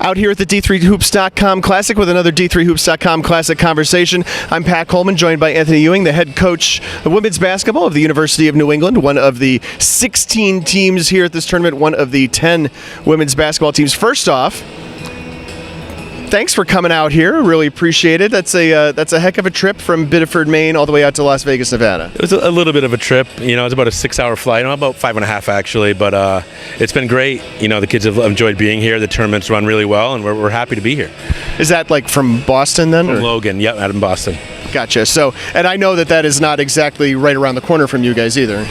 Out here at the D3Hoops.com Classic with another D3Hoops.com Classic conversation. I'm Pat Coleman, joined by Anthony Ewing, the head coach of women's basketball of the University of New England, one of the 16 teams here at this tournament, one of the 10 women's basketball teams. First off, thanks for coming out here. Really appreciate it. That's a heck of a trip from Biddeford, Maine, all the way out to Las Vegas, Nevada. It was a little bit of a trip. You know, it's about a 6-hour flight. About 5.5 actually, but it's been great. You know, the kids have enjoyed being here. The tournament's run really well, and we're happy to be here. Is that like from Boston then? From Logan, yep, out in Boston. Gotcha. So, and I know that is not exactly right around the corner from you guys either.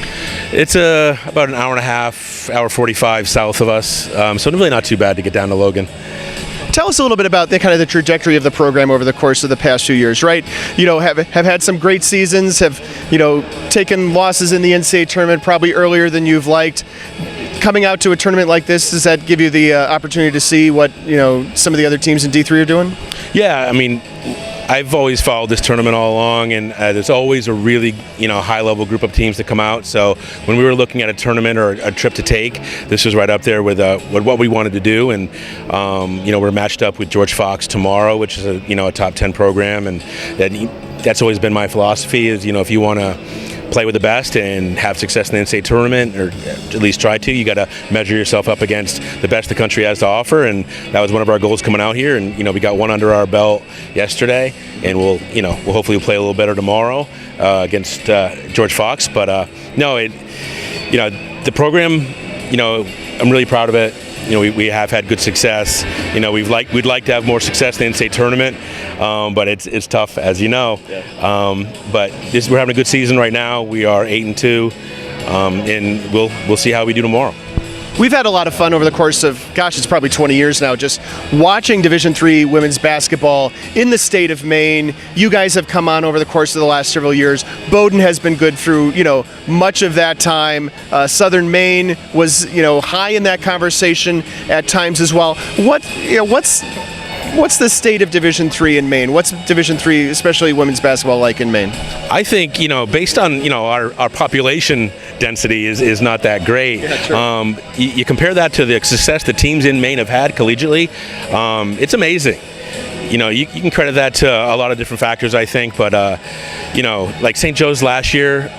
It's about an hour and a half, hour 45 south of us. So really not too bad to get down to Logan. Tell us a little bit about the trajectory of the program over the course of the past few years, right? You know, have had some great seasons, have, you know, taken losses in the NCAA tournament probably earlier than you've liked. Coming out to a tournament like this, does that give you the opportunity to see what, you know, some of the other teams in D3 are doing? Yeah, I mean, I've always followed this tournament all along, and there's always a really, you know, high-level group of teams that come out. So when we were looking at a tournament or a trip to take, this was right up there with what we wanted to do. And you know, we're matched up with George Fox tomorrow, which is a top 10 program, and that's always been my philosophy. Is, you know, if you want to play with the best and have success in the NCAA tournament, or at least try to, you got to measure yourself up against the best the country has to offer, and that was one of our goals coming out here. And you know, we got one under our belt yesterday, and we'll hopefully play a little better tomorrow against George Fox. But the program, you know, I'm really proud of it. You know, we have had good success. You know, we'd like to have more success in the NCAA tournament, but it's tough, as you know. Yeah. But we're having a good season right now. We are 8-2, and we'll see how we do tomorrow. We've had a lot of fun over the course of, it's probably 20 years now, just watching Division III women's basketball in the state of Maine. You guys have come on over the course of the last several years. Bowdoin has been good through, you know, much of that time. Southern Maine was, you know, high in that conversation at times as well. What's the state of Division III in Maine? What's Division III, especially women's basketball, like in Maine? I think, you know, based on, you know, our population density is not that great. Yeah, you compare that to the success the teams in Maine have had collegiately, it's amazing. You know, you can credit that to a lot of different factors, I think, but you know, like St. Joe's last year,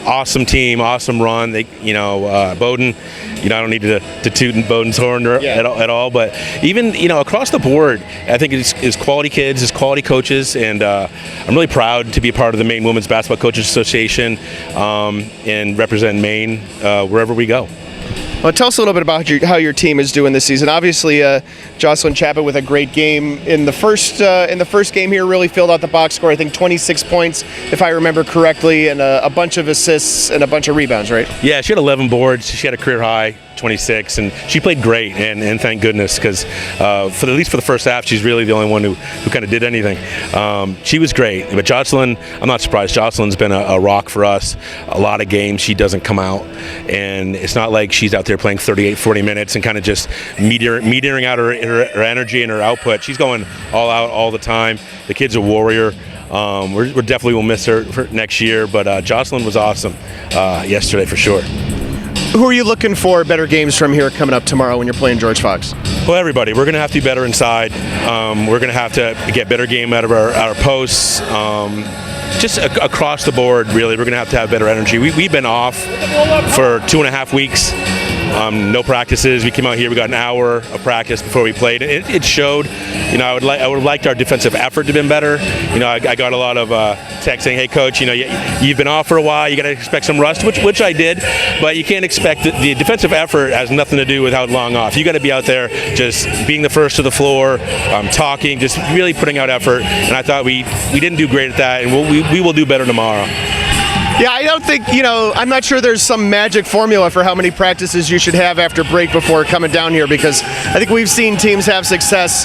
awesome team, awesome run. They, you know, Bowdoin, you know, I don't need to toot Bowdoin's horn at all, but even, you know, across the board, I think it's quality kids, it's quality coaches, and I'm really proud to be a part of the Maine Women's Basketball Coaches Association and represent Maine wherever we go. Well, tell us a little bit about how your team is doing this season. Obviously, Jocelyn Chapman with a great game in the first game here, really filled out the box score. I think 26 points, if I remember correctly, and a bunch of assists and a bunch of rebounds, right? Yeah, she had 11 boards. She had a career high 26, and she played great. And thank goodness, because at least for the first half, she's really the only one who kind of did anything. She was great. But Jocelyn, I'm not surprised. Jocelyn's been a rock for us. A lot of games she doesn't come out, and it's not like she's out there playing 38, 40 minutes and kind of just metering out her energy and her output. She's going all out all the time. The kid's a warrior. We're definitely will miss her for next year, but Jocelyn was awesome yesterday for sure. Who are you looking for better games from here coming up tomorrow when you're playing George Fox? Well, everybody. We're going to have to be better inside. We're going to have to get better game out of our posts. Just across the board, really, we're going to have better energy. We've been off for 2.5 weeks. No practices. We came out here. We got an hour of practice before we played. It showed. You know, I would have liked our defensive effort to have been better. You know, I got a lot of texts saying, "Hey, coach, you know, you've been off for a while. You got to expect some rust," which I did. But you can't expect the defensive effort has nothing to do with how long off. You got to be out there, just being the first to the floor, talking, just really putting out effort. And I thought we didn't do great at that, and we will do better tomorrow. Yeah, I don't think, you know, I'm not sure there's some magic formula for how many practices you should have after break before coming down here, because I think we've seen teams have success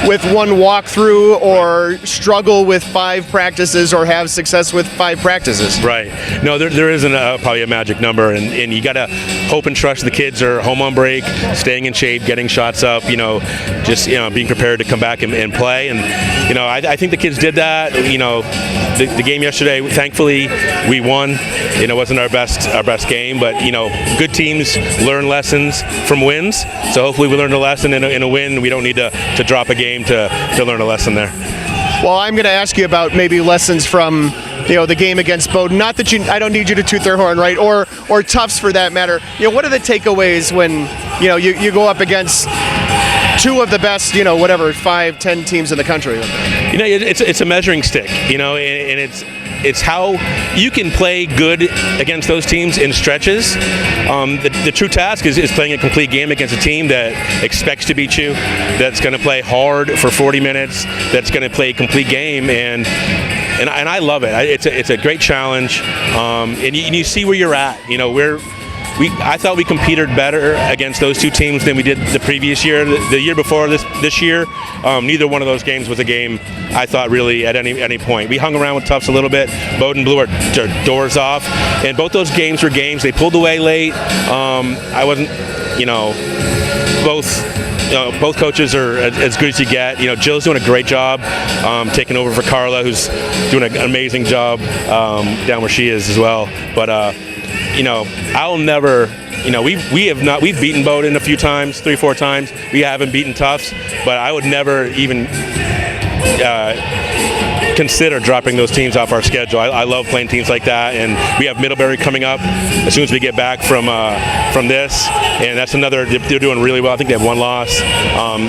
with one walkthrough or struggle with 5 practices or have success with 5 practices. Right. No, there isn't probably a magic number, and you got to hope and trust the kids are home on break, staying in shape, getting shots up, you know, just, you know, being prepared to come back and play. And, you know, I think the kids did that. You know, the game yesterday, thankfully, we won won. It wasn't our best game, but good teams learn lessons from wins. So hopefully we learned a lesson in a win. We don't need to drop a game to learn a lesson there. Well, I'm going to ask you about maybe lessons from the game against Bowdoin. Not that I don't need you to toot their horn, right? Or Tufts for that matter. What are the takeaways when you go up against two of the best 5-10 teams in the country? It's a measuring stick, and it's how you can play good against those teams in stretches. The true task is playing a complete game against a team that expects to beat you, that's going to play hard for 40 minutes, that's going to play a complete game, and I love it. It's a great challenge, and you see where you're at. I thought we competed better against those two teams than we did the previous year. The year before this year, neither one of those games was a game I thought really at any point. We hung around with Tufts a little bit. Bowdoin blew our doors off, and both those games were games they pulled away late. I wasn't, both coaches are as good as you get. Jill's doing a great job taking over for Carla, who's doing an amazing job down where she is as well. But I'll never, we've beaten Bowdoin a few times, 3-4 times. We haven't beaten Tufts, but I would never even consider dropping those teams off our schedule. I love playing teams like that, and we have Middlebury coming up as soon as we get back from this, and that's another. They're doing really well. I think they have one loss.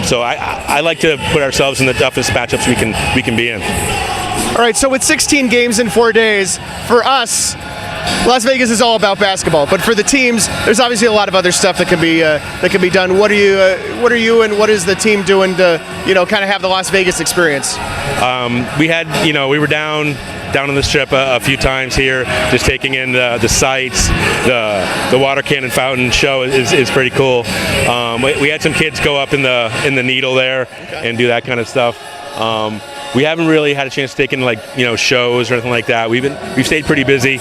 So I like to put ourselves in the toughest matchups we can be in. All right. So with 16 games in 4 days, for us, Las Vegas is all about basketball, but for the teams, there's obviously a lot of other stuff that can be done. What are you and what is the team doing to kind of have the Las Vegas experience? We were down on the strip a few times here, just taking in the sights. The water cannon fountain show is pretty cool. We had some kids go up in the needle there and do that kind of stuff. We haven't really had a chance to take in shows or anything like that. We've stayed pretty busy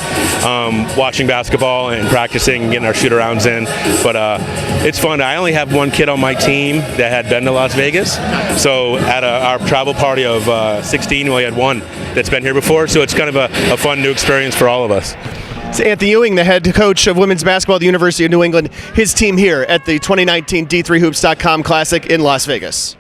watching basketball and practicing and getting our shoot-arounds in. But it's fun. I only have one kid on my team that had been to Las Vegas. So at our travel party of 16, we only had one that's been here before. So it's kind of a fun new experience for all of us. It's Anthony Ewing, the head coach of women's basketball at the University of New England. His team here at the 2019 D3Hoops.com Classic in Las Vegas.